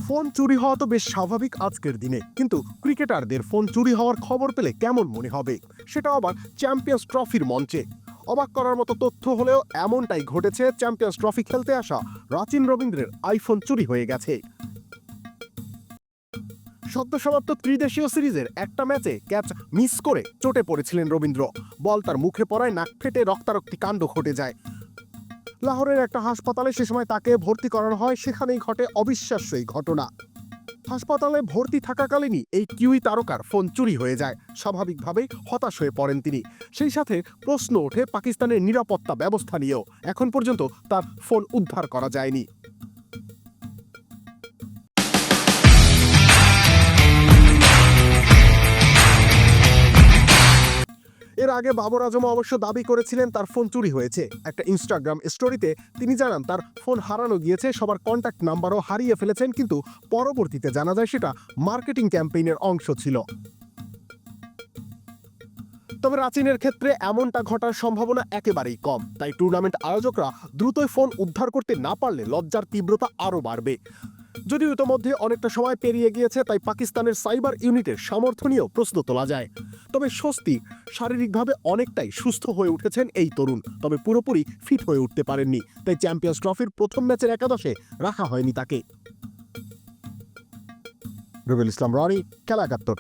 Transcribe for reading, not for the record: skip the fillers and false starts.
Phone চুরি হওয়া তো বেশ স্বাভাবিক আজকের দিনে, কিন্তু ক্রিকেটারদের ফোন চুরি হওয়ার খবর পেলে কেমন মনে হবে, সেটা আবার চ্যাম্পিয়ন্স ট্রফির মঞ্চে। অবাক করার মতো তথ্য হলেও এমনটাই ঘটেছে। চ্যাম্পিয়ন্স ট্রফি খেলতে আসা রাচিন রবীন্দ্রের আইফোন চুরি হয়ে গেছে। সদ্য সমাপ্ত ত্রিদেশীয় সিরিজের একটা ম্যাচে ক্যাচ মিস করে চোটে পড়েছিলেন রবীন্দ্র। বল তার মুখে পড়ায় নাক ফেটে রক্তারক্তি কাণ্ড ঘটে যায়। লাহোরের একটা হাসপাতালে সে সময় তাকে ভর্তি করানো হয়। সেখানেই ঘটে অবিশ্বাস্য এই ঘটনা। হাসপাতালে ভর্তি থাকাকালীনই এই কিউই তারকার ফোন চুরি হয়ে যায়। স্বাভাবিকভাবেই হতাশ হয়ে পড়েন তিনি। সেই সাথে প্রশ্ন ওঠে পাকিস্তানের নিরাপত্তা ব্যবস্থা নিয়েও। এখন পর্যন্ত তার ফোন উদ্ধার করা যায়নি। এর আগে বাবর আজম অবশ্য দাবি করেছিলেন তার ফোন চুরি হয়েছে। একটা ইনস্টাগ্রাম স্টোরিতে তিনি জানান তার ফোন হারানো গিয়েছে, সবার কন্ট্যাক্ট নাম্বারও হারিয়ে ফেলেছেন, কিন্তু পরবর্তীতে জানা যায় সেটা মার্কেটিং ক্যাম্পেইনের অংশ ছিল। তবে রাচিনের ক্ষেত্রে এমনটা ঘটার সম্ভাবনা একেবারেই কম। তাই টুর্নামেন্ট আয়োজকরা দ্রুতই ফোন উদ্ধার করতে না পারলে লজ্জার তীব্রতা আরও বাড়বে। যদিও ইতোমধ্যে অনেকটা সময় পেরিয়ে গিয়েছে, তাই পাকিস্তানের সাইবার ইউনিটের সামর্থ্য নিয়েও প্রশ্ন তোলা যায়। তবে স্বস্তি, শারীরিকভাবে অনেকটাই সুস্থ হয়ে উঠেছেন এই তরুণ, তবে পুরোপুরি ফিট হয়ে উঠতে পারেননি। তাই চ্যাম্পিয়ন্স ট্রফির প্রথম ম্যাচের একাদশে রাখা হয়নি তাকে। রবিউল ইসলাম রনি, খেলা ৭১।